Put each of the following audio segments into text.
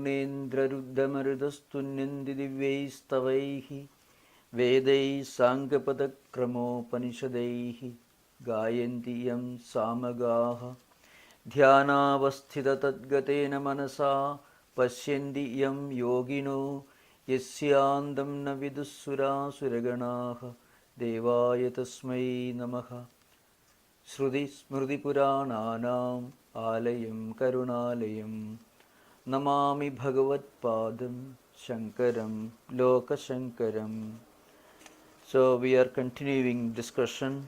munendraruddhamarudhastunyandi divyaistavaihi vedai saṅgapadakramopaniषदैः gayanti yam samagaha dhyanavasthita tadgatena manasa pasyanti yam yogino yasyandam na vidussura suraganaha devaya tasmai namaha. Shruti smriti purananam alayam karunalayam namami bhagavad padam Shankaram lokashankaram. So we are continuing discussion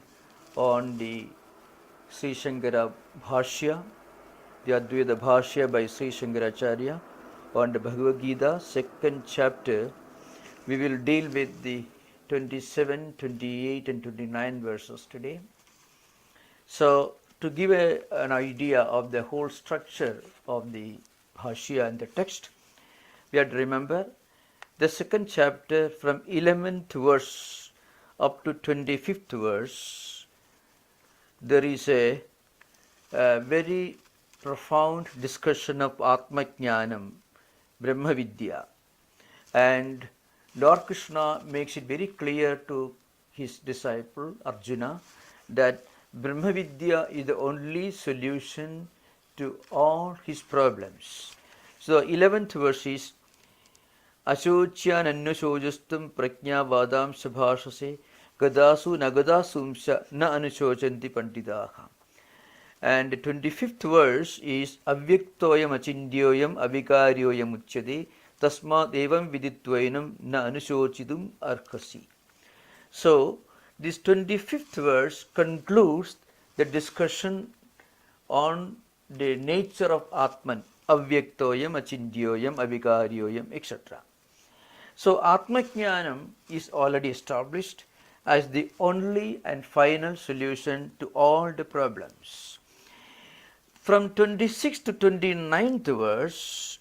on the Sri Shankara Bhashya, the Advaita Bhashya by Sri Shankaracharya on the Bhagavad Gita, second chapter. We will deal with the 27, 28 and 29 verses today. So to give an idea of the whole structure of the Bhashya and the text, we have to remember the second chapter from 11th verse up to 25th verse. There is a very profound discussion of Atma Jnanam, Brahma Vidya, and Lord Krishna makes it very clear to his disciple Arjuna that Brahma Vidya is the only solution to all his problems. So 11th verse is Ashocyan annusojastum prajñā vādām sabhāshase gadasu nagadasumsya na anusochanti panditaha. And the 25th verse is avyaktoyam achindyoyam avikaryoyam uchyate tasmādevam viditvainam na anusochitumārhasi. So this 25th verse concludes the discussion on the nature of Atman, avyaktoyam achindyoyam avikaryoyam, etc. So Atma Jnanam is already established as the only and final solution to all the problems. From 26th to 29th verse,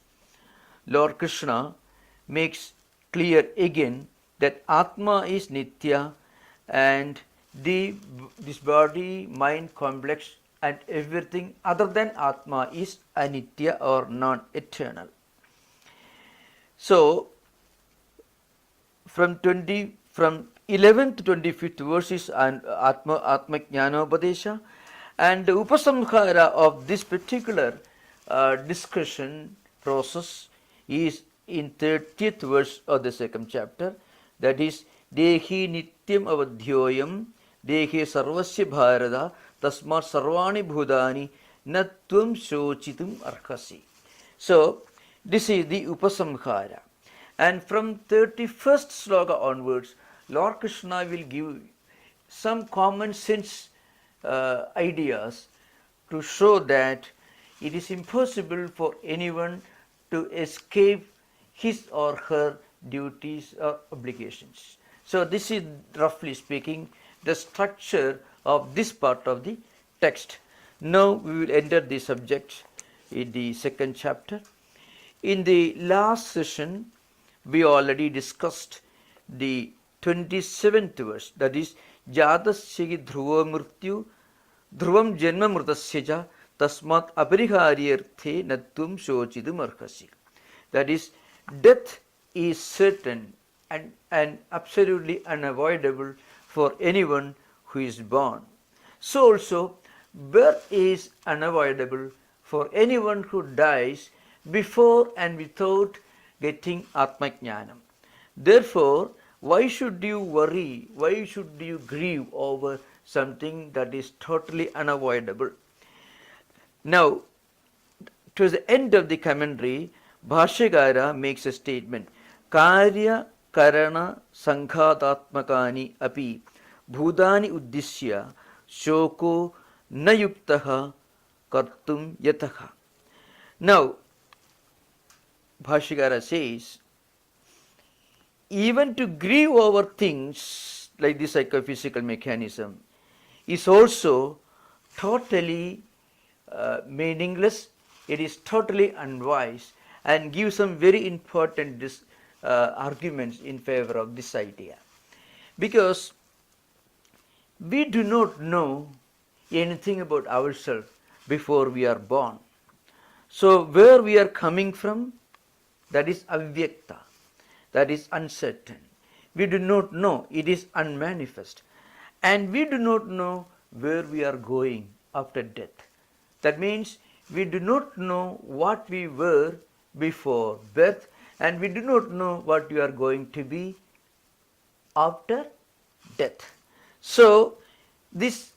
Lord Krishna makes clear again that Atma is Nitya and this body, mind complex and everything other than Atma is Anitya or non-eternal. So from 11th to 25th verses and Atma Jnanopadesha, and the upasamhara of this particular discussion process is in 30th verse of the second chapter, that is Dehi nityam avadhyoyam dehe sarvasya bhārata tasmāt sarvāni bhūtāni na tvaṃ śocitumarhasi. So this is the upasamhara, and from 31st sloka onwards Lord Krishna will give some common sense ideas to show that it is impossible for anyone to escape his or her duties or obligations. So this is, roughly speaking, the structure of this part of the text. Now we will enter the subject in the second chapter. In the last session we already discussed the 27th verse, that is jātasya dhruvo mṛtyurdhruvaṃ janma mṛtasya tasmādaparihārye'rthe na tvaṃ śocitumarhasi. That is, death is certain and absolutely unavoidable for anyone who is born. So also birth is unavoidable for anyone who dies before and without getting Atma Jnanam. Therefore, why should you worry, why should you grieve over something that is totally unavoidable? Now, towards the end of the commentary, Bhashyakara makes a statement, Karya karana saṅghātātmakāni api bhūtāni uddishya shoko na yuktaha kartum yataha. Now, Bhashyakara says, even to grieve over things like the psychophysical mechanism is also totally meaningless, it is totally unwise, and gives some very important arguments in favor of this idea. Because we do not know anything about ourselves before we are born. So where we are coming from, that is avyakta, that is uncertain. We do not know, it is unmanifest. And we do not know where we are going after death. That means we do not know what we were before birth, and we do not know what we are going to be after death. So this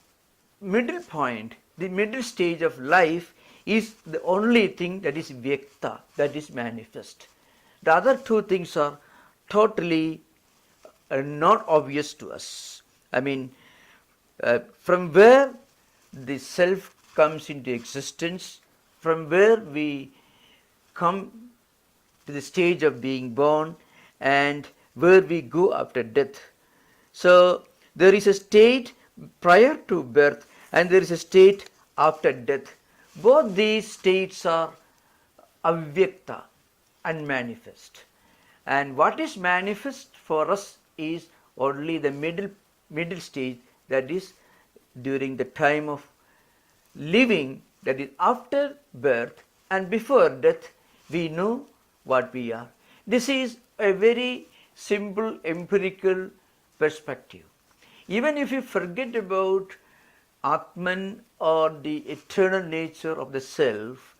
middle point, the middle stage of life, is the only thing that is vyakta, that is manifest. The other two things are totally not obvious to us. I mean, from where the self comes into existence, from where we come to the stage of being born, and where we go after death. So there is a state prior to birth and there is a state after death. Both these states are avyakta, unmanifest. And what is manifest for us is only the middle stage, that is during the time of living, that is after birth and before death. We know what we are. This is a very simple empirical perspective. Even if you forget about Atman or the eternal nature of the self,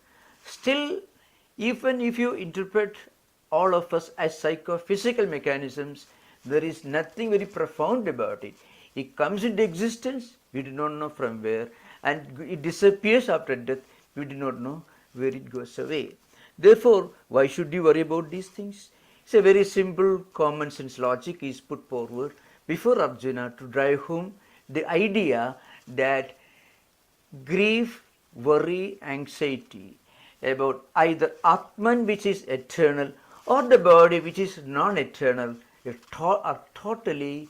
still, even if you interpret all of us as psychophysical mechanisms, there is nothing very profound about it. It comes into existence, we do not know from where, and it disappears after death, we do not know where it goes away. Therefore, why should you worry about these things? It's a very simple common sense logic is put forward before Arjuna to drive home the idea that grief, worry, anxiety about either Atman, which is eternal, or the body, which is non-eternal, are totally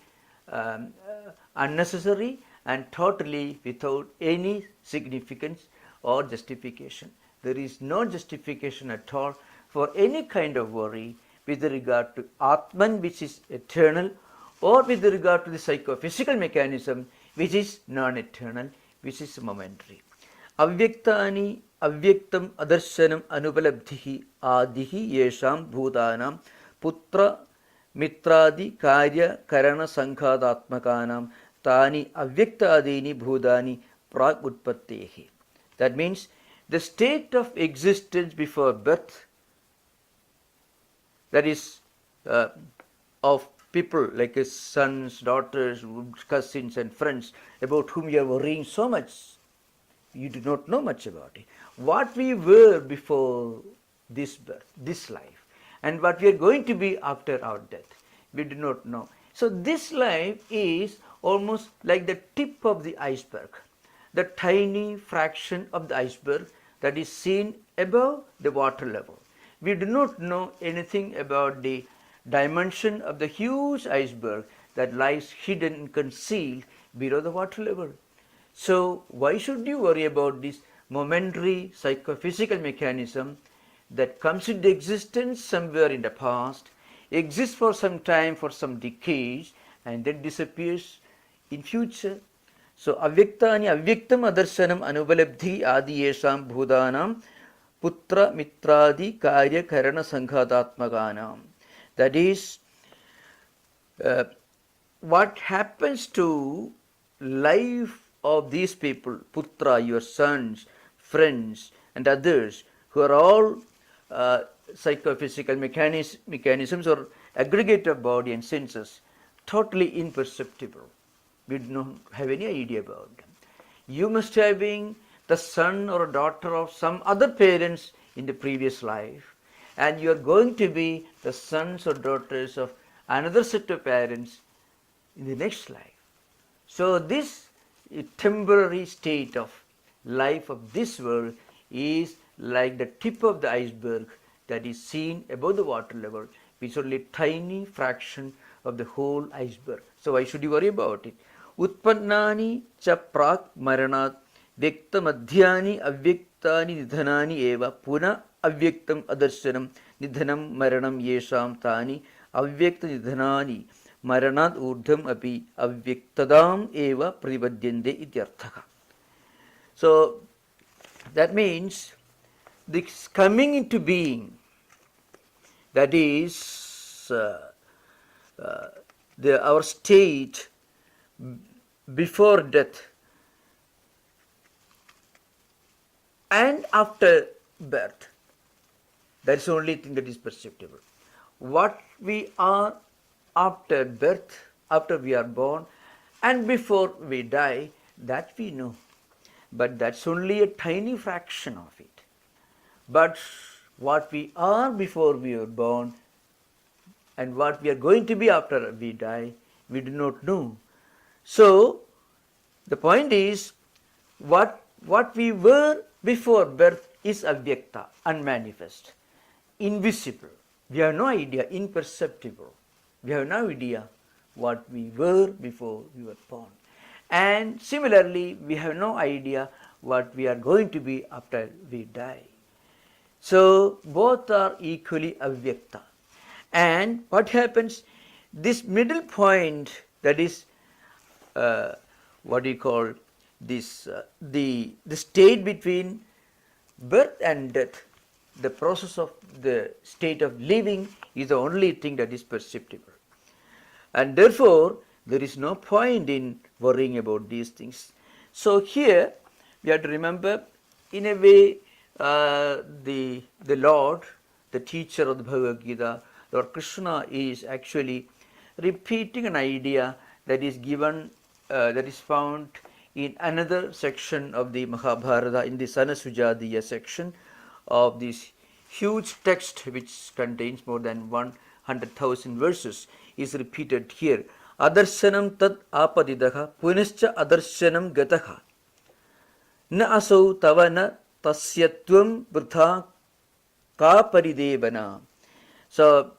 unnecessary and totally without any significance or justification. There is no justification at all for any kind of worry with regard to Atman, which is eternal, or with regard to the psychophysical mechanism, which is non-eternal, which is momentary. Avyaktādīni avyaktam adarsanam anupalabdhihi ādihi yesham bhūtānam putra mitrādi karya karana saṅkhātātmakānam tāni avyaktādīni bhūtāni prāk utpattehi. That means the state of existence before birth, that is of people like his sons, daughters, cousins and friends about whom you are worrying so much. You do not know much about it. What we were before this birth, this life, and what we are going to be after our death, we do not know. So this life is almost like the tip of the iceberg, the tiny fraction of the iceberg that is seen above the water level. We do not know anything about the dimension of the huge iceberg that lies hidden and concealed below the water level. So why should you worry about this momentary psychophysical mechanism that comes into existence somewhere in the past, exists for some time, for some decades, and then disappears in future? So avyaktādīni avyaktam adarsanam anupalabdhi ādi yesham bhūtānam putra mitrādi karya karana saṅkhātātmakānam. That is, what happens to life of these people, putra, your sons, friends and others, who are all psychophysical mechanisms or aggregate of body and senses, totally imperceptible. We do not have any idea about them. You must have been the son or a daughter of some other parents in the previous life, and you are going to be the sons or daughters of another set of parents in the next life. So this temporary state of life of this world is like the tip of the iceberg that is seen above the water level, which is only a tiny fraction of the whole iceberg. So why should you worry about it? Utpannāni ca prāk maranāt vyaktamadhyāni avyaktanidhanānyeva puna avyaktam adarsanam nidhanam maranam yesham tāni avyaktanidhanāni maranāt urdham api avyaktādāṃ eva pradipādyante ityarthaka. So that means this coming into being that is our state before death and after birth. That's the only thing that is perceptible. What we are after birth, after we are born, and before we die, that we know. But that's only a tiny fraction of it. But what we are before we are born and what we are going to be after we die, we do not know. So, the point is, what we were before birth is avyakta, unmanifest, invisible. We have no idea, imperceptible. We have no idea what we were before we were born. And similarly, we have no idea what we are going to be after we die. So, both are equally avyakta. And what happens, this middle point, that is what we call this, the state between birth and death, the process of the state of living is the only thing that is perceptible. And therefore, there is no point in worrying about these things. So here, we have to remember, in a way, the Lord, the teacher of the Bhagavad Gita, Lord Krishna, is actually repeating an idea that is given, that is found in another section of the Mahabharata, in the Sanasujadiya section of this huge text which contains more than 100,000 verses, is repeated here. Adarsanam tad apadidaha punascha adarsanam gataha na asau tava na tasya tvaṃ vṛtha ka paridevanā. So,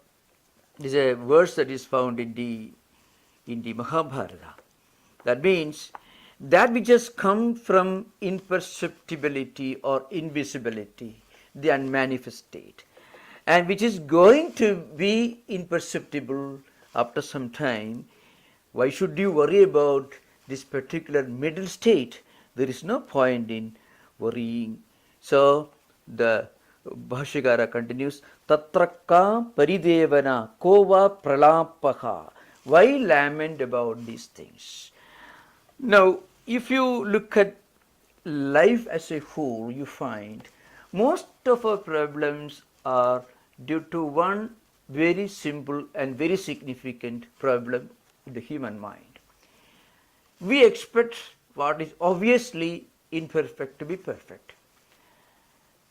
this is a verse that is found in the Mahabharata. That means that which has come from imperceptibility or invisibility, the unmanifest state, and which is going to be imperceptible after some time, why should you worry about this particular middle state? There is no point in worrying. So, the Bhashyakara continues, tatra ka paridevanā ko va pralapaha. Why lament about these things? Now, if you look at life as a whole, you find most of our problems are due to one very simple and very significant problem in the human mind. We expect what is obviously imperfect to be perfect.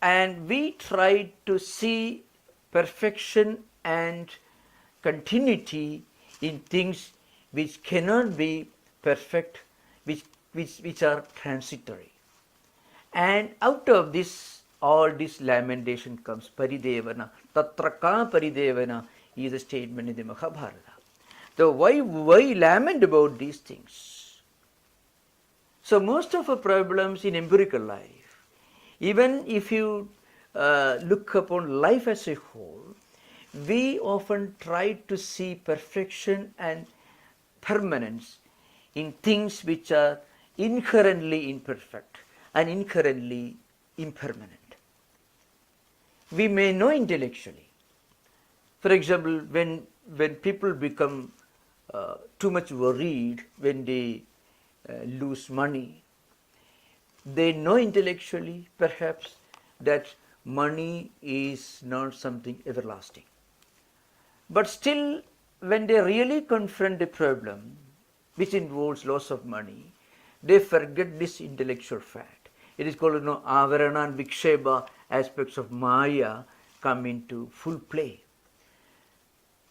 And we try to see perfection and continuity in things which cannot be perfect, which are transitory. And out of this, all this lamentation comes, paridevanā. Tatra ka paridevanā is a statement in the Mahabharata. So why lament about these things? So most of our problems in empirical life, even if you look upon life as a whole, we often try to see perfection and permanence in things which are inherently imperfect and inherently impermanent. We may know intellectually. For example, when people become too much worried when they lose money, they know intellectually perhaps that money is not something everlasting. But still, when they really confront a problem which involves loss of money, they forget this intellectual fact. It is called, avarana and viksheba aspects of Maya come into full play.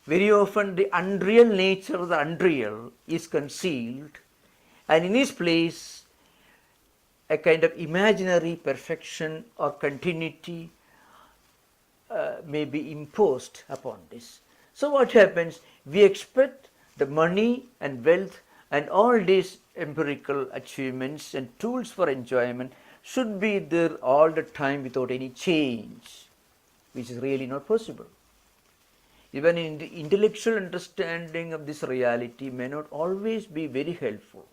Very often the unreal nature of the unreal is concealed, and in its place a kind of imaginary perfection or continuity may be imposed upon this. So what happens? We expect the money and wealth and all these empirical achievements and tools for enjoyment should be there all the time without any change, which is really not possible. Even in the intellectual understanding of this reality may not always be very helpful,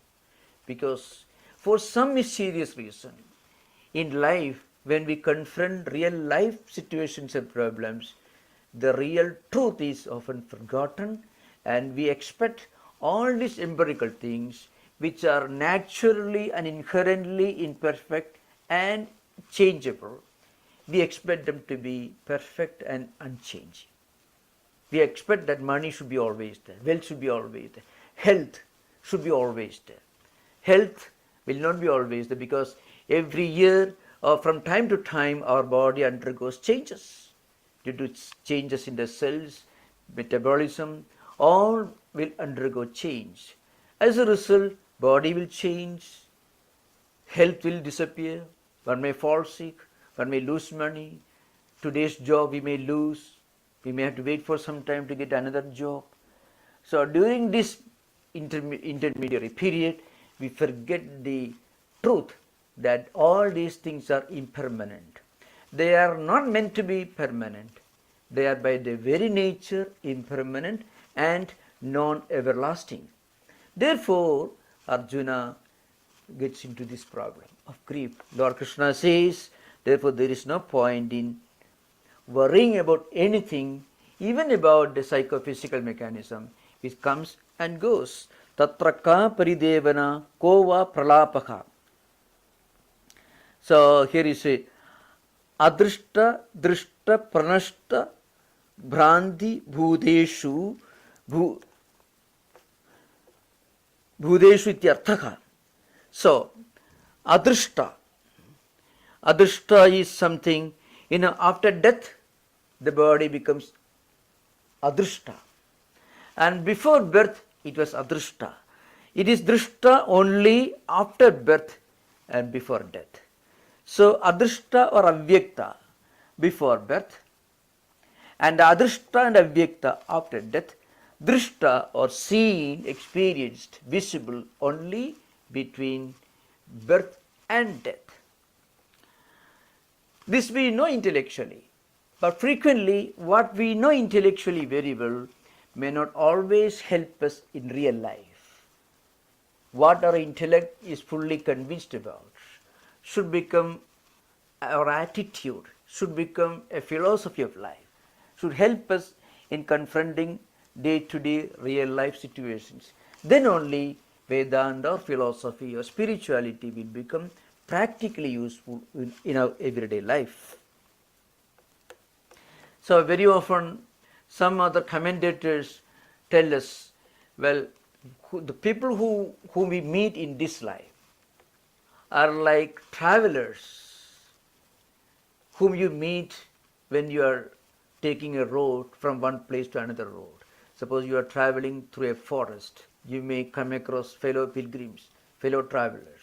because for some mysterious reason in life, when we confront real life situations and problems, the real truth is often forgotten, and we expect all these empirical things which are naturally and inherently imperfect and changeable. We expect them to be perfect and unchanging. We expect that money should be always there, wealth should be always there, health should be always there. Health will not be always there because every year or from time to time our body undergoes changes due to changes in the cells, metabolism, all will undergo change. As a result, body will change, health will disappear, one may fall sick, one may lose money, today's job we may lose, we may have to wait for some time to get another job. So during this intermediary period, we forget the truth that all these things are impermanent. They are not meant to be permanent. They are by their very nature impermanent and non-everlasting. Therefore, Arjuna gets into this problem of grief. Lord Krishna says, therefore there is no point in worrying about anything, even about the psychophysical mechanism which comes and goes. Tatra ka paridevanā ko va pralapaka. So here is a adrishta, drishta, pranashta, bhranti, bhūteshu, bhūteshu ityarthaka. So, adrishta is something, after death, the body becomes adrishta. And before birth, it was adrishta. It is drishta only after birth and before death. So, adrishta or avyakta before birth, and adrishta and avyakta after death, drishta or seen, experienced, visible only between birth and death. This we know intellectually, but frequently what we know intellectually very well may not always help us in real life. What our intellect is fully convinced about should become our attitude, should become a philosophy of life, should help us in confronting day-to-day real life situations. Then only Vedanta or philosophy or spirituality will become practically useful in our everyday life. So very often some other commentators tell us, well, the people whom we meet in this life are like travelers whom you meet when you are taking a road from one place to another road. Suppose you are traveling through a forest, you may come across fellow pilgrims, fellow travelers.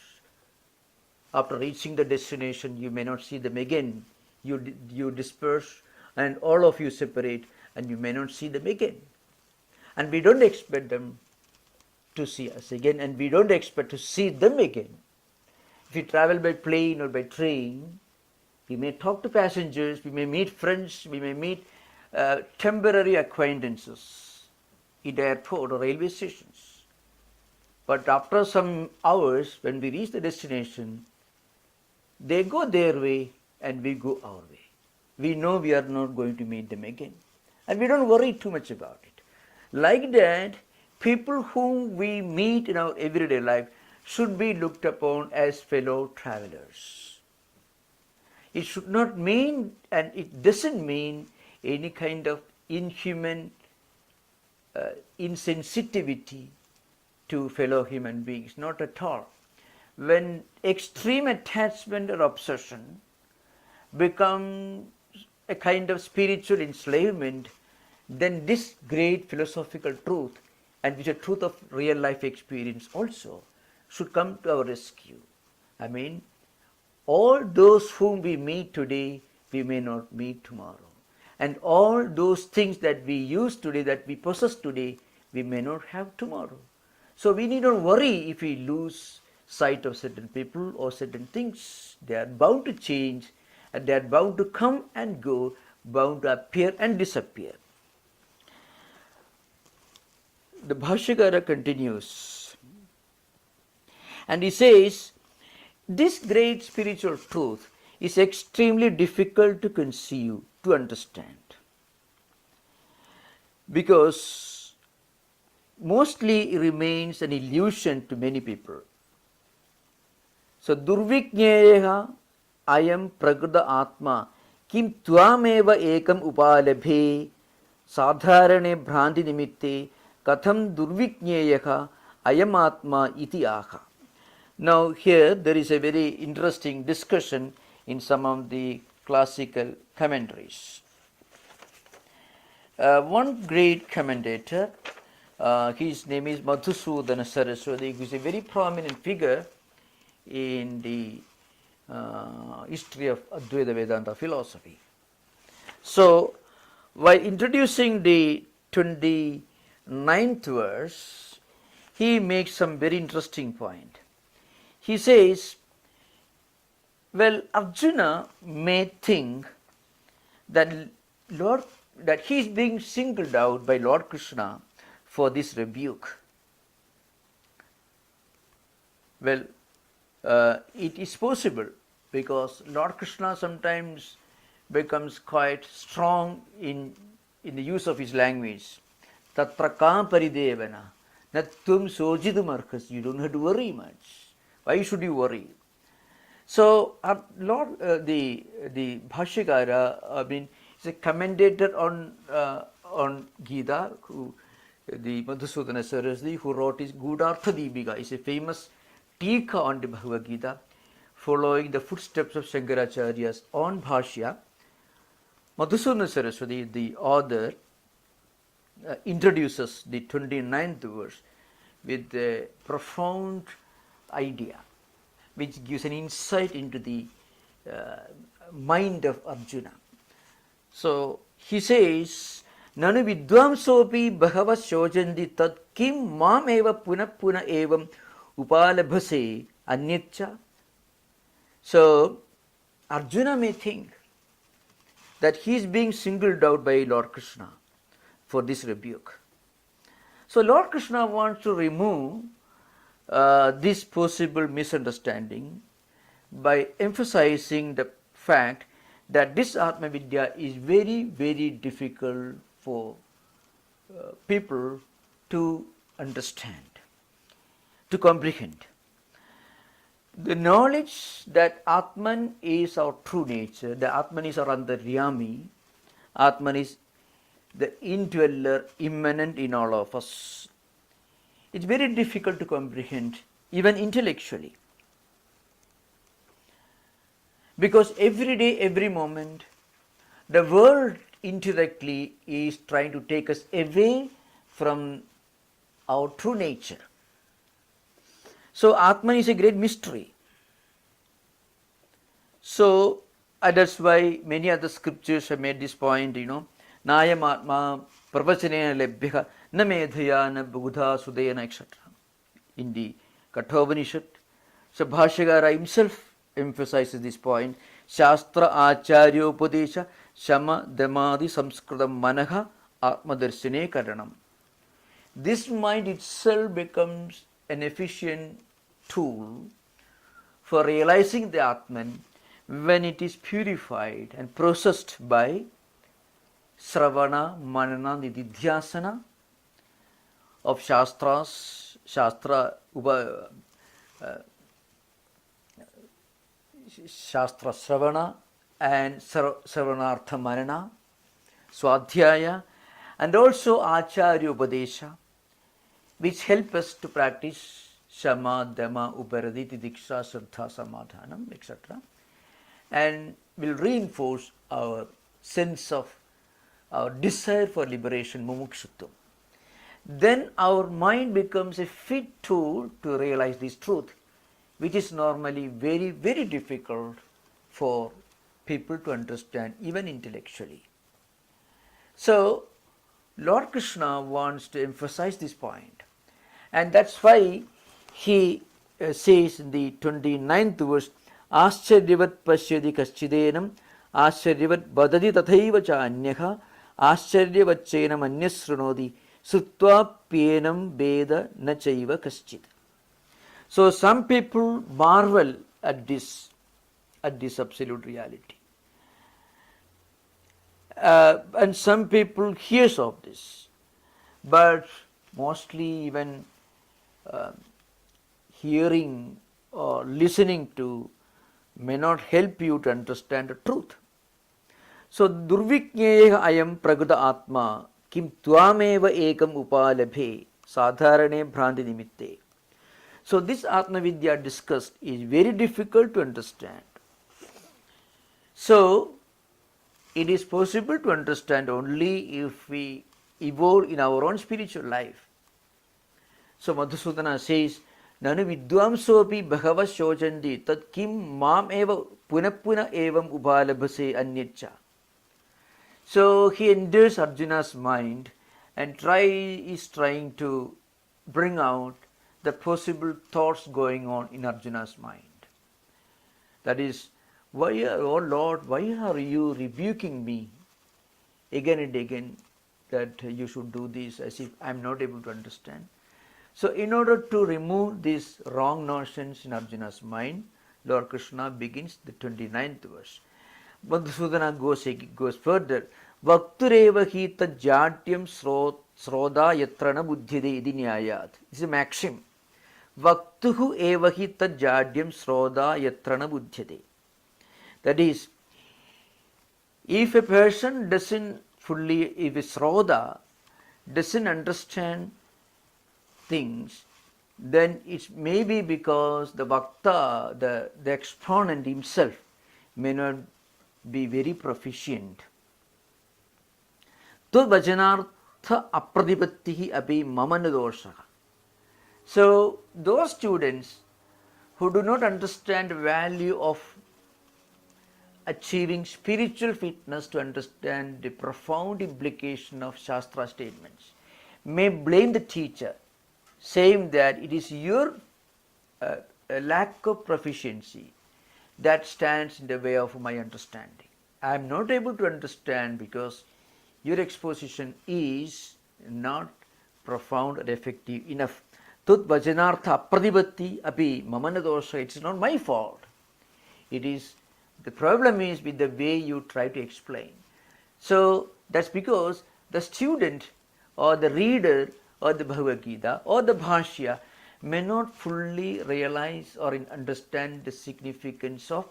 After reaching the destination, you may not see them again. You disperse and all of you separate and you may not see them again. And we don't expect them to see us again, and we don't expect to see them again. If we travel by plane or by train, we may talk to passengers, we may meet friends, we may meet temporary acquaintances in the airport or railway stations. But after some hours, when we reach the destination, they go their way and we go our way. We know we are not going to meet them again, and we don't worry too much about it. Like that, people whom we meet in our everyday life should be looked upon as fellow travelers. It should not mean, and it doesn't mean, any kind of inhuman insensitivity to fellow human beings, not at all. When extreme attachment or obsession becomes a kind of spiritual enslavement, then this great philosophical truth, and which is a truth of real life experience also, should come to our rescue. I mean, all those whom we meet today, we may not meet tomorrow. And all those things that we use today, that we possess today, we may not have tomorrow. So we need not worry if we lose sight of certain people or certain things. They are bound to change, and they are bound to come and go, bound to appear and disappear. The Bhashyakara continues, and he says, this great spiritual truth is extremely difficult to conceive, to understand. because mostly remains an illusion to many people. So durvikñeyeha ayam prakrita atma kim tvameva ekam upalabhe sadharane bhranti nimitte katham durvikñeyeha ayam atma iti aha. Now here there is a very interesting discussion in some of the classical commentaries. One great commentator, his name is Madhusudana Saraswati, who is a very prominent figure in the history of Advaita Vedanta philosophy. So, while introducing the 29th verse, he makes some very interesting point. He says, well, Arjuna may think that he is being singled out by Lord Krishna for this rebuke. Well, it is possible because Lord Krishna sometimes becomes quite strong in the use of his language. Tatra paridevanā, na tvaṃ śocitumarhasi. You don't have to worry much. Why should you worry? So, Lord, the Bhashyakara, is a commentator on Gita, the Madhusudana Saraswati, who wrote his Gūಢārtha-dīpika, is a famous tika on the Bhagavad Gita, following the footsteps of Shankaracharya on Bhashya. Madhusudana Saraswati, the author, introduces the 29th verse with a profound idea, which gives an insight into the mind of Arjuna. So he says, Nanu vidvamsopi bhagava shojanti tat kim mam eva puna puna evam upalabhase anyatcha. So Arjuna may think that he is being singled out by Lord Krishna for this rebuke. So Lord Krishna wants to remove this possible misunderstanding by emphasizing the fact that this Atma Vidya is very, very difficult for people to understand, to comprehend. The knowledge that Atman is our true nature, the Atman is our Antaryami, Atman is the indweller immanent in all of us. It's very difficult to comprehend, even intellectually. Because every day, every moment, the world indirectly is trying to take us away from our true nature. So Atman is a great mystery. So that's why many other scriptures have made this point, Nayam Atma pravachanena lebhya na medhaya na buddha sudena, etc. In the Kathopanishad. So Bhashyakara himself emphasizes this point. Shastra acharyopadesha shama damadi samskritam manaha atmadarshane karanam. This mind itself becomes an efficient tool for realizing the Atman when it is purified and processed by Sravana, Manana, Nididhyasana of Shastras, Shastra Sravana and Sravanartha Manana, Swadhyaya, and also Acharya Upadesha, which help us to practice Shama, Dhamma, Uparadi, Tidiksha, Shraddha, Samadhanam, etc. and will reinforce our sense of our desire for liberation, mumukshutvam. Then our mind becomes a fit tool to realize this truth, which is normally very, very difficult for people to understand, even intellectually. So, Lord Krishna wants to emphasize this point, and that's why he says in the 29th verse, Ascharyavat pashyati kaschidenam, Ascharyavat badati tathaiva cha anyaha, Ascharyavatchenam anyasrunodi, Srutva pyenam veda na chaiva kaschit. So some people marvel at this absolute reality. And some people hears of this but mostly even hearing or listening to may not help you to understand the truth. So, durvikneya ayam praguta atma kim tvameva ekam upalabhe sadharane bhranti nimitte. So, this Atma Vidya discussed is very difficult to understand. So, it is possible to understand only if we evolve in our own spiritual life. So, Madhusudana says, Nanu vidvamsopi bhagava shojanti tat kim mam eva punapuna evam upalabhase anyaccha. So, he enters Arjuna's mind and is trying to bring out the possible thoughts going on in Arjuna's mind. That is, oh Lord, why are you rebuking me again and again that you should do this, as if I am not able to understand? So, in order to remove these wrong notions in Arjuna's mind, Lord Krishna begins the 29th verse. Madhusudana goes further. Vaktureva hi tajātyam sroda yatrana buddhide idi nyayat. This is a maxim. Vaktuhu eva hi tajādyam sroda yatrana buddhide. That is, if a person doesn't fully, if a sroda doesn't understand things, then it may be because the Vakta, the exponent himself, may not be very proficient. Tvaṃ apradipattihi api mamanadoshaha. So, those students who do not understand the value of achieving spiritual fitness to understand the profound implication of Shastra statements may blame the teacher, saying that it is your lack of proficiency that stands in the way of my understanding. I am not able to understand because your exposition is not profound or effective enough. Tut vajanartha pradipatti api mamanadosha. It is not my fault. It is, the problem is with the way you try to explain. So that's because the student or the reader or the Bhagavad Gita or the Bhashya may not fully realize or understand the significance of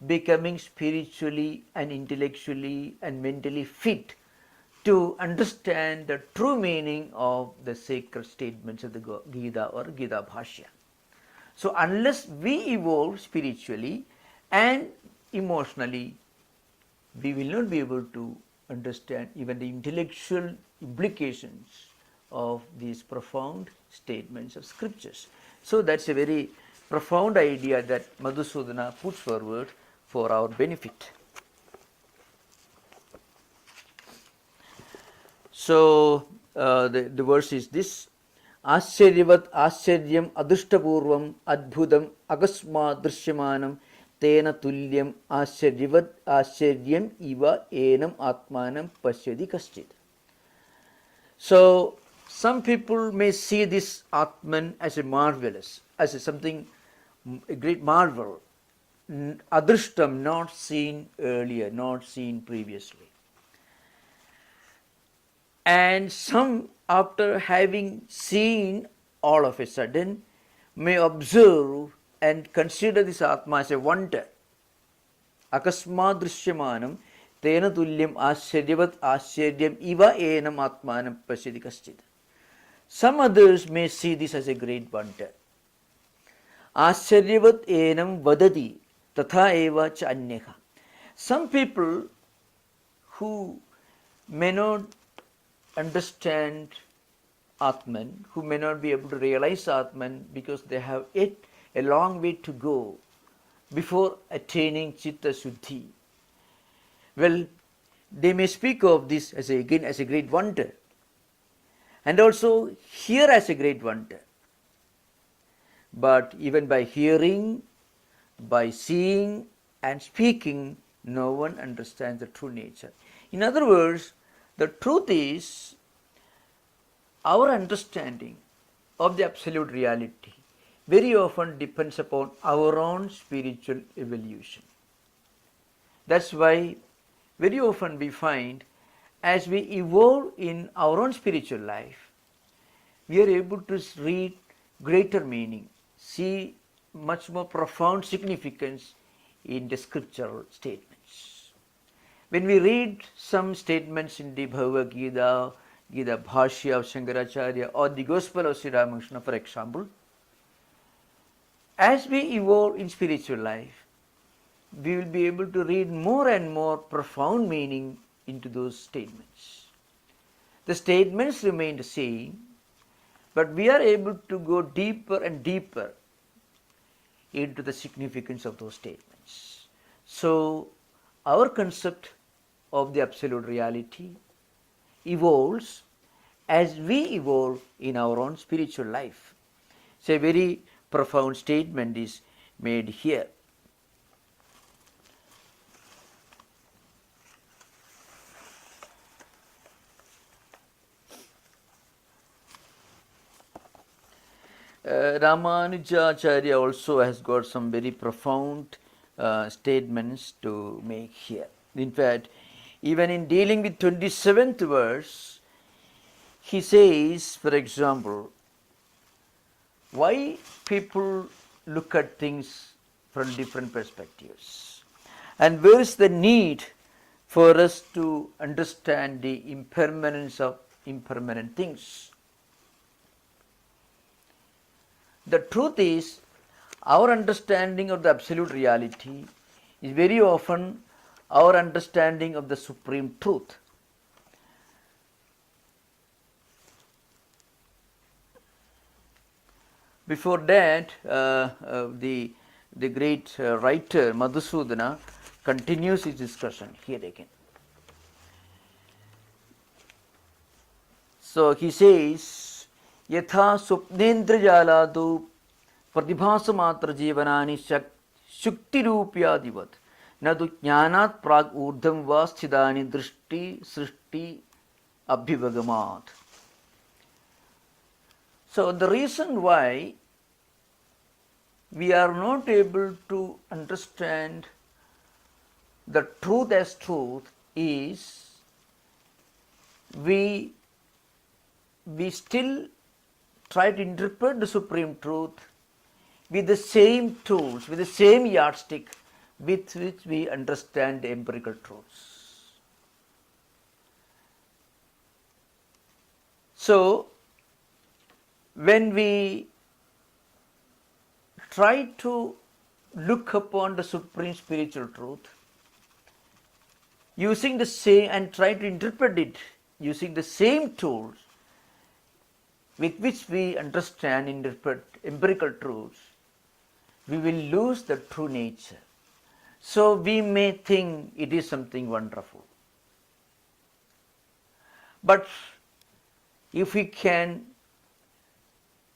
becoming spiritually and intellectually and mentally fit to understand the true meaning of the sacred statements of the Gita or Gita Bhashya. So unless we evolve spiritually and emotionally, we will not be able to understand even the intellectual implications of these profound statements of scriptures. So that's a very profound idea that Madhusudana puts forward for our benefit. So the verse is this: Ascharyavat ascharyaṃ adushtapurvam adbhudam akasmāt drishyamanam tena tulyam ascharyavat ascharyaṃ iva enam atmanam pashyati kaschit. So some people may see this Atman as a marvelous, as a something, a great marvel, adrushtam, not seen earlier, not seen previously. And some, after having seen all of a sudden, may observe and consider this Atma as a wonder. Akasmāt drishyamanam tena tulyam ascharyavat ascharyaṃ iva enam atmanam pashyati kaschit. Some others may see this as a great wonder. Ascharyavat enam vadati tatha eva cha anyaha. Some people who may not understand Atman, who may not be able to realize Atman because they have yet a long way to go before attaining Chitta Shuddhi. Well, they may speak of this as a great wonder, and also hear as a great wonder. But even by hearing, by seeing and speaking, no one understands the true nature. In other words, the truth is, our understanding of the absolute reality very often depends upon our own spiritual evolution. That's why very often we find, as we evolve in our own spiritual life, we are able to read greater meaning, see much more profound significance in the scriptural statements. When we read some statements in the Bhagavad Gita, Bhashya of Shankaracharya, or the Gospel of Sri Ramakrishna, for example, as we evolve in spiritual life, we will be able to read more and more profound meaning into those statements. The statements remain the same, but we are able to go deeper and deeper into the significance of those statements. So, our concept of the absolute reality evolves as we evolve in our own spiritual life. So, a very profound statement is made here. Ramanujacharya also has got some very profound statements to make here. In fact, even in dealing with 27th verse, he says, for example, why people look at things from different perspectives, and where is the need for us to understand the impermanence of impermanent things. The truth is, our understanding of the absolute reality is very often our understanding of the supreme truth. Before that, the great writer Madhusudana continues his discussion here again. So he says, Yatha swapnendrajaladu pratibhasamatra jivanani śocitumarhasi nadu jnanat prag urdham va sthidani drishti srishti abhivagamat. So the reason why we are not able to understand the truth as truth is we still try to interpret the supreme truth with the same tools, with the same yardstick with which we understand the empirical truths. So, when we try to look upon the supreme spiritual truth using the same and try to interpret it using the same tools with which we understand and interpret empirical truths, we will lose the true nature. So we may think it is something wonderful. But if we can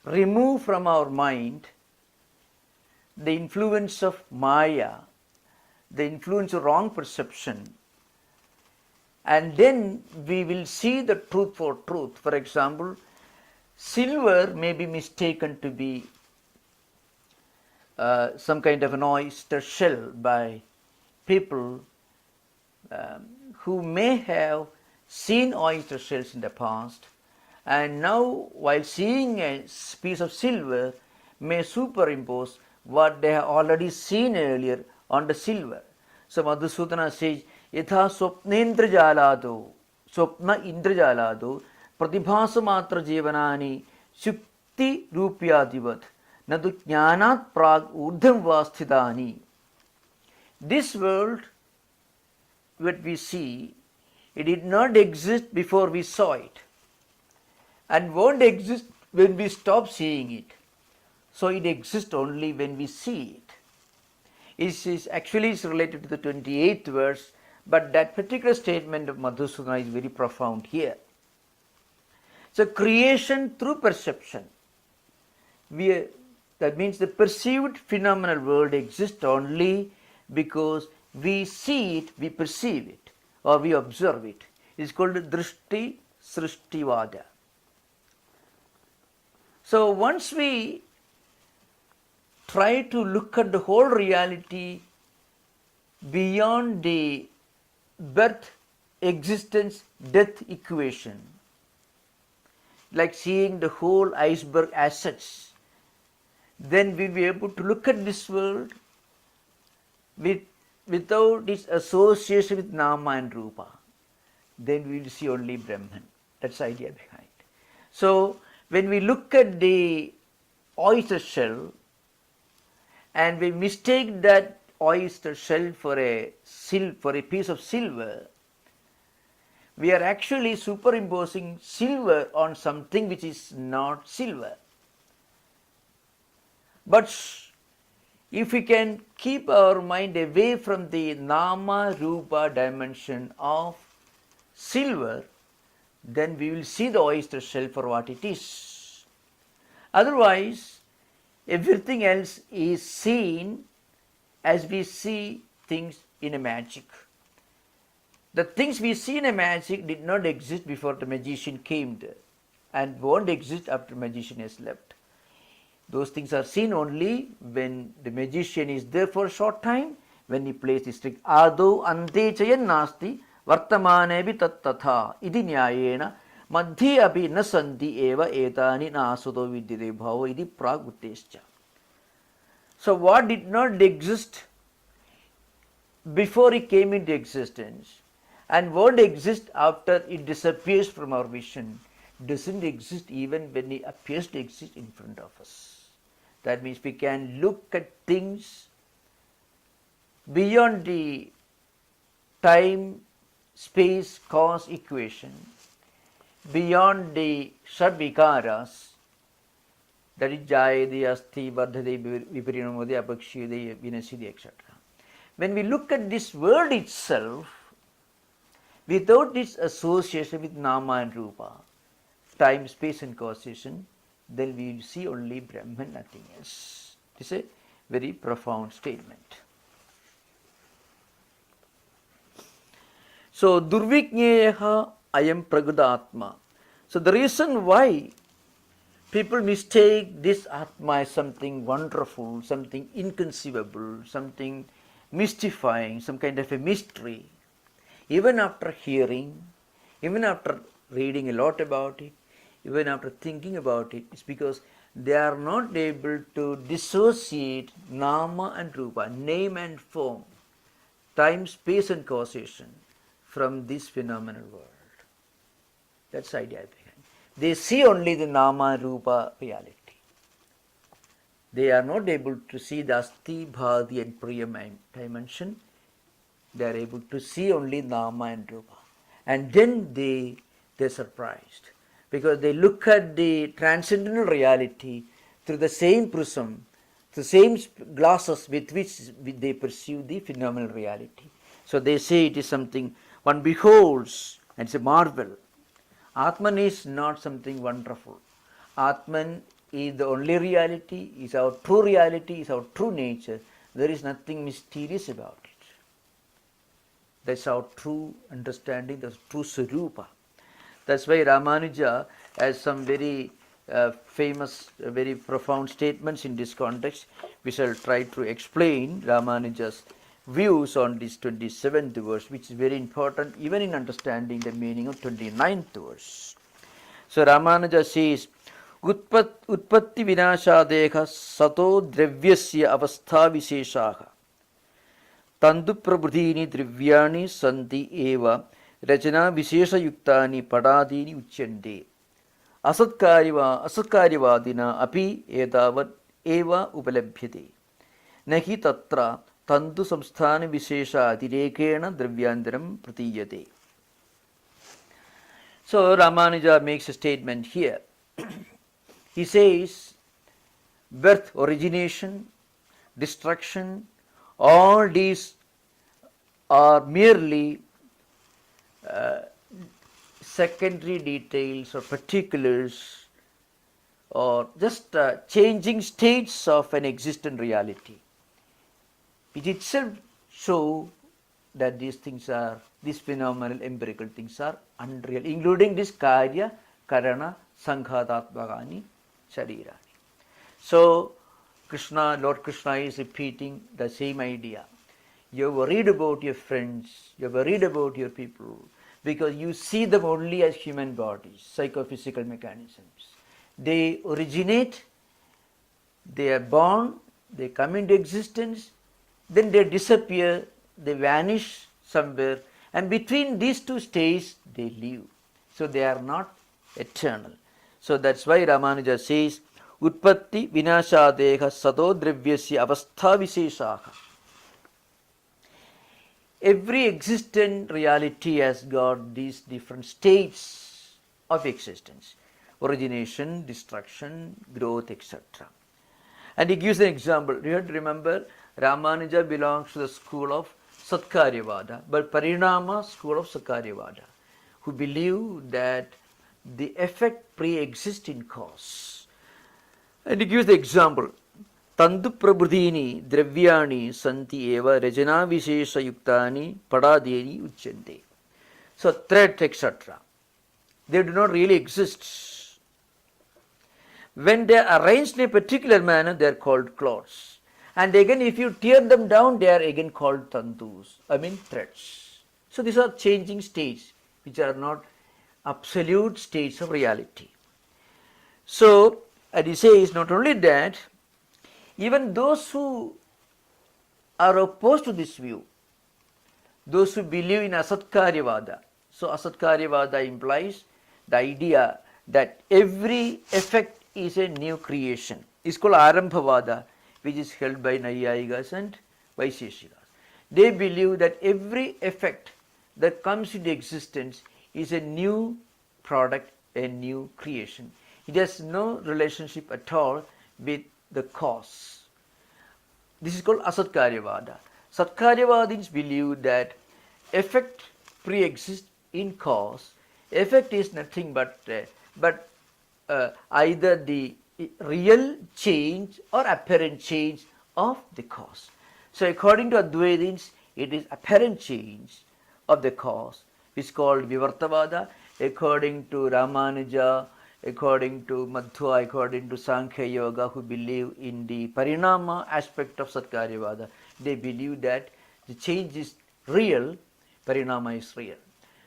remove from our mind the influence of Maya, the influence of wrong perception, and then we will see the truth for truth. For example, silver may be mistaken to be some kind of an oyster shell by people who may have seen oyster shells in the past, and now while seeing a piece of silver may superimpose what they have already seen earlier on the silver. So Madhusudana says, Yatha swapnendrajaladu, swapna indrajaladu, pratibhasamatra jivanani śocitumarhasi nadu jnanat prag urdham va sthidani. This world, what we see, it did not exist before we saw it, and won't exist when we stop seeing it. So it exists only when we see it. It is actually related to the 28th verse, but that particular statement of Madhusudana is very profound here. So creation through perception, that means the perceived phenomenal world exists only because we see it, we perceive it, or we observe it. It is called drishti srishtivada. So once we try to look at the whole reality beyond the birth, existence, death equation, like seeing the whole iceberg as such, then we'll be able to look at this world without its association with nama and rupa. Then we will see only Brahman. That's the idea behind. So when we look at the oyster shell and we mistake that oyster shell for a piece of silver, we are actually superimposing silver on something which is not silver. But if we can keep our mind away from the nama rupa dimension of silver, then we will see the oyster shell for what it is. Otherwise, everything else is seen as we see things in a magic. The things we see in a magic did not exist before the magician came there and won't exist after the magician has left. Those things are seen only when the magician is there for a short time, when he plays the trick. Ado ante chayan nasti vartamanebi tat tatha idi nyayena madhye api na santi eva etani na asuto vidyate bhavo idi pragutescha. So what did not exist before it came into existence and won't exist after it disappears from our vision doesn't exist even when it appears to exist in front of us. That means we can look at things beyond the time, space, cause equation, beyond the Shadvikaras, that is Jayadi, Asti, Vardhade, Viparinamode, Apakshide, Vinasidi, etc. When we look at this world itself, without its association with Nama and Rupa, time, space and causation, then we will see only Brahman, nothing else. This is a very profound statement. So, durvikñeha ayam pragudatma. So, the reason why people mistake this Atma as something wonderful, something inconceivable, something mystifying, some kind of a mystery, even after hearing, even after reading a lot about it, even after thinking about it, it's because they are not able to dissociate nama and rupa, name and form, time, space and causation from this phenomenal world. That's the idea behind. They see only the nama and rupa reality. They are not able to see the asti, bhadi and priya dimension. They are able to see only nama and rupa. And then they're surprised, because they look at the transcendental reality through the same prism, the same glasses with which they perceive the phenomenal reality. So they say it is something one beholds and it's a marvel. Atman is not something wonderful. Atman is the only reality, is our true reality, is our true nature. There is nothing mysterious about it. That's our true understanding, that's true Sarupa. That's why Ramanuja has some very famous, very profound statements in this context. We shall try to explain Ramanuja's views on this 27th verse, which is very important even in understanding the meaning of 29th verse. So Ramanuja says, Utpatti vinashadeha sato dravyasya avastha visheshaha tandu prabhudini drivyani santi eva rachana vishesha yuktani padādīni uchyante asatkaryavadina api etavat eva upalabhyate nahi tatra tandu samsthana vishesha atirekena dravyantaram pratiyate. So Ramanuja makes a statement here. He says birth, origination, destruction, all these are merely secondary details or particulars or just changing states of an existent reality, which itself show that these things are, these phenomenal empirical things are unreal, including this karya, karana, sankhatatmagani, sharirani. So Krishna, Lord Krishna is repeating the same idea. You're worried about your friends, you're worried about your people, because you see them only as human bodies, psychophysical mechanisms. They originate, they are born, they come into existence, then they disappear, they vanish somewhere, and between these two states they live. So they are not eternal. So that's why Ramanuja says, Utpatti vinashadeha sato dravyasya avastha visheshaha. Every existent reality has got these different states of existence: origination, destruction, growth, etc. And he gives an example. You have to remember, Ramanuja belongs to the school of Satkaryavada, but Parinama school of Satkaryavada, who believe that the effect pre-exists in cause. And he gives the example. Tandu prabhudini dravyani santi eva rajana vishesha yuktani padadeni uchyante. So thread, etc. They do not really exist. When they are arranged in a particular manner, they are called cloths. And again, if you tear them down, they are again called tandus, threads. So these are changing states, which are not absolute states of reality. So, and he says, not only that, even those who are opposed to this view, those who believe in Asatkaryavada. So Asatkaryavada implies the idea that every effect is a new creation. It's called Arambhavada, which is held by Naiyayikas and Vaisheshikas. They believe that every effect that comes into existence is a new product, a new creation. It has no relationship at all with the cause. This is called Asatkaryavada. Satkaryavadins believe that effect pre-exists in cause. Effect is nothing but either the real change or apparent change of the cause. So according to Advaitins, it is apparent change of the cause, which is called Vivartavada. According to Ramanuja, according to Madhva, according to Sankhya Yoga, who believe in the Parinama aspect of Satkaryavada, they believe that the change is real, Parinama is real.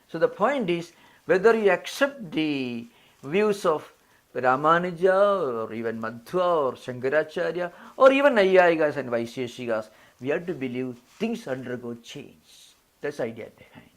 So the point is, whether you accept the views of Ramanuja or even Madhva or Shankaracharya or even Naiyayikas and Vaisheshikas, we have to believe things undergo change. That's the idea behind.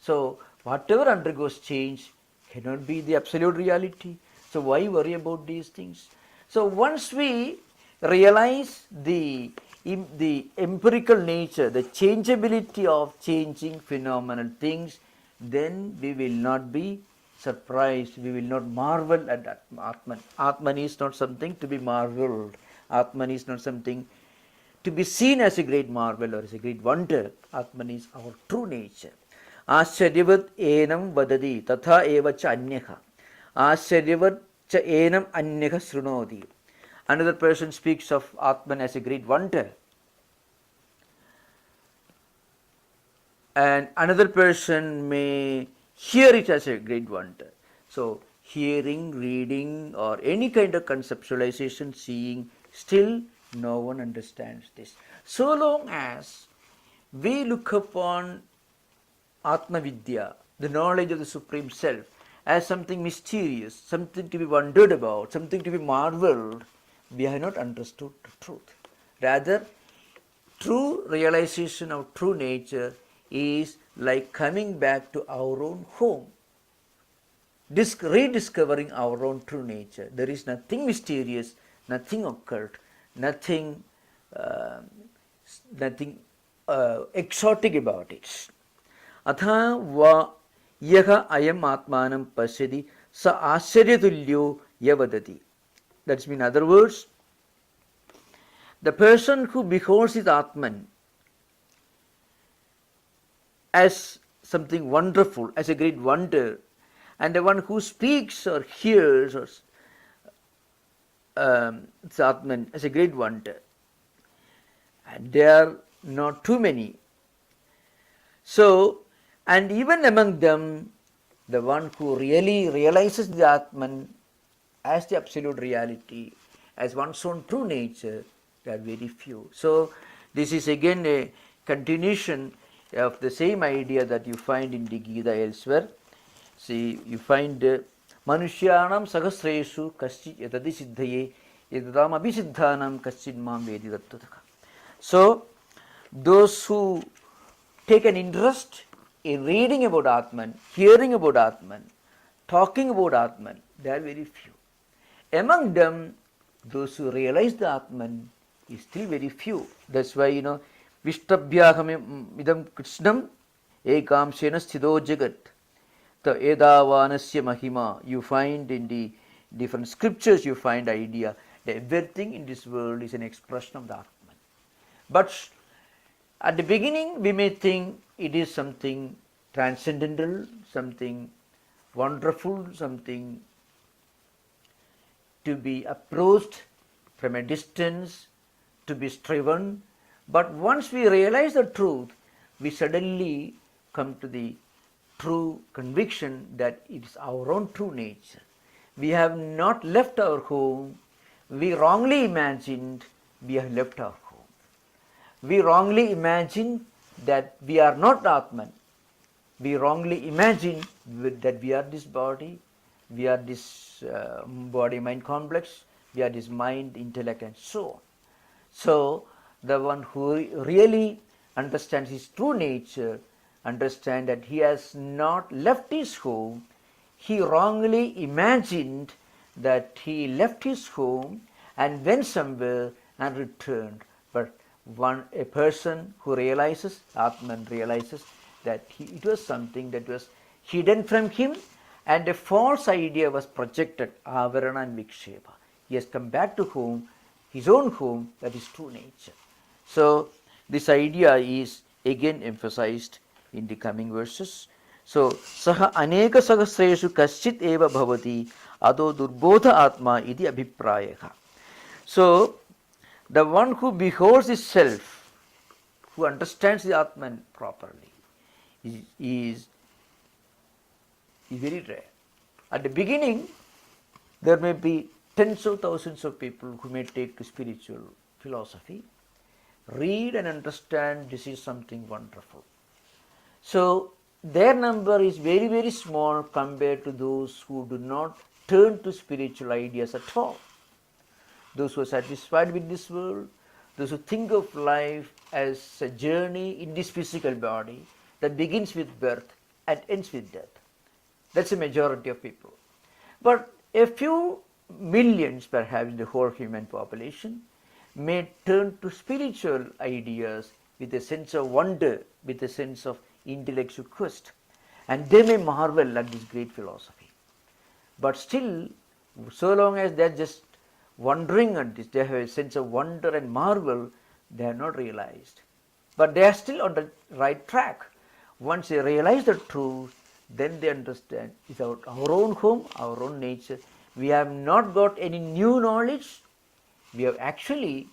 So whatever undergoes change cannot be the absolute reality. So why worry about these things? So once we realize the empirical nature, the changeability of changing phenomenal things, then we will not be surprised, we will not marvel at Atman. Atman is not something to be marveled. Atman is not something to be seen as a great marvel or as a great wonder. Atman is our true nature. Ascharyavat enam vadadi tatha eva cha anyaha. Ascharyavat cha enam anyaha srunodi. Another person speaks of Atman as a great wonder, and another person may hear it as a great wonder. So hearing, reading, or any kind of conceptualization, seeing, still no one understands this. So long as we look upon Atma Vidya, the knowledge of the Supreme Self, as something mysterious, something to be wondered about, something to be marveled, we have not understood the truth. Rather, true realization of true nature is like coming back to our own home, rediscovering our own true nature. There is nothing mysterious, nothing occult, nothing exotic about it. Atha va yaha ayam atmanam pasyati sa āsyaryatulyo yavadati. That means, in other words, the person who beholds his Atman as something wonderful, as a great wonder, and the one who speaks or hears or Atman as a great wonder, and there are not too many. So, and even among them, the one who really realizes the Atman as the absolute reality, as one's own true nature, there are very few. So this is again a continuation of the same idea that you find in the Gita elsewhere. See, you find Manushyanam Sahasreshu Kaschit Yatadi Siddhaye Yatadam Abhisiddhanam Kaschit Mam Vedi Tattvataka. So, those who take an interest in reading about Atman, hearing about Atman, talking about Atman, they are very few. Among them, those who realize the Atman is still very few. That's why, Vishtabhyaham idam Krishnam ekam shena sthido jagat ta edavanasya mahima. You find in the different scriptures, you find idea that everything in this world is an expression of the Atman. But at the beginning, we may think it is something transcendental, something wonderful, something to be approached from a distance, to be striven. But once we realize the truth, we suddenly come to the true conviction that it is our own true nature. We have not left our home. We wrongly imagined we have left our home. We wrongly imagine that we are not Atman. We wrongly imagine that we are this body, we are this body-mind complex, we are this mind, intellect, and so on. So, the one who really understands his true nature, understands that he has not left his home. He wrongly imagined that he left his home and went somewhere and returned. But a person who realizes, Atman realizes that it was something that was hidden from him, and a false idea was projected, avarana and vikshepa. He has come back to home, his own home, that is true nature. So, this idea is again emphasized in the coming verses. So, saha aneka sahasreshu kaschit eva bhavati ado durbodha atma iti abhiprayaha. So, the one who beholds his self, who understands the Atman properly, is very rare. At the beginning, there may be tens of thousands of people who may take to spiritual philosophy, read and understand this is something wonderful. So, their number is very, very small compared to those who do not turn to spiritual ideas at all. Those who are satisfied with this world, those who think of life as a journey in this physical body that begins with birth and ends with death. That's a majority of people. But a few millions, perhaps, in the whole human population may turn to spiritual ideas with a sense of wonder, with a sense of intellectual quest, and they may marvel at this great philosophy. But still, so long as they are just wondering at this, they have a sense of wonder and marvel, they have not realized. But they are still on the right track. Once they realize the truth, then they understand it's our own home, our own nature. We have not got any new knowledge. We have actually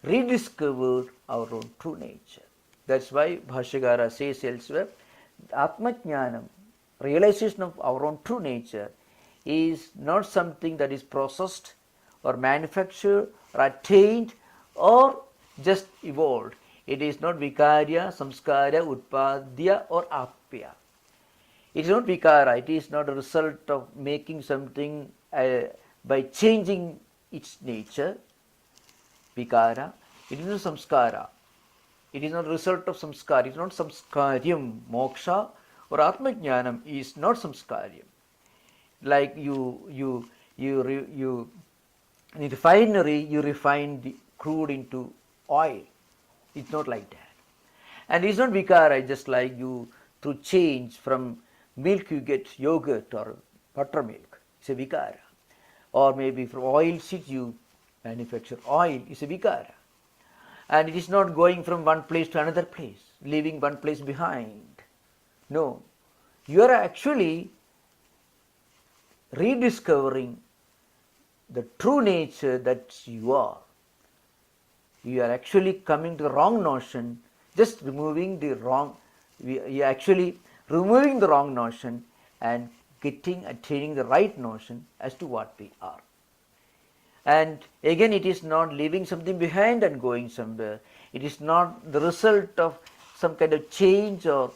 rediscovered our own true nature. That's why Bhashyakara says elsewhere, Atmajnanam, realization of our own true nature, is not something that is processed or manufactured or attained or just evolved. It is not vikarya, samskara, utpadya or apya. It is not vikara, it is not a result of making something by changing its nature, vikara. It is not samskara. It is not a result of samskara. It is not samskaryam. Moksha or atmajnanam is not samskaryam. Like in a refinery, you refine the crude into oil. It's not like that. And it's not vikara, just like you through change from milk you get yogurt or buttermilk. It's a vikara. Or maybe from oil seed you manufacture oil. It's a vikara. And it is not going from one place to another place, leaving one place behind. No. You are actually rediscovering the true nature that you are. You are actually coming to the wrong notion, just removing the wrong, you are actually removing the wrong notion and attaining the right notion as to what we are. And again, it is not leaving something behind and going somewhere. It is not the result of some kind of change or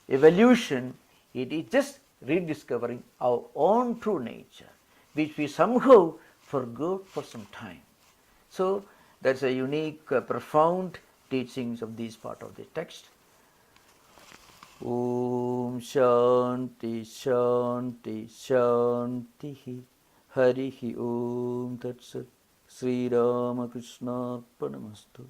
evolution. It is just rediscovering our own true nature, which we somehow forgot for some time. So that's a unique, profound teachings of this part of the text. Om Shanti Shanti Shanti Harihi Om Tat Sat Sri Ramakrishna Arpanamastu.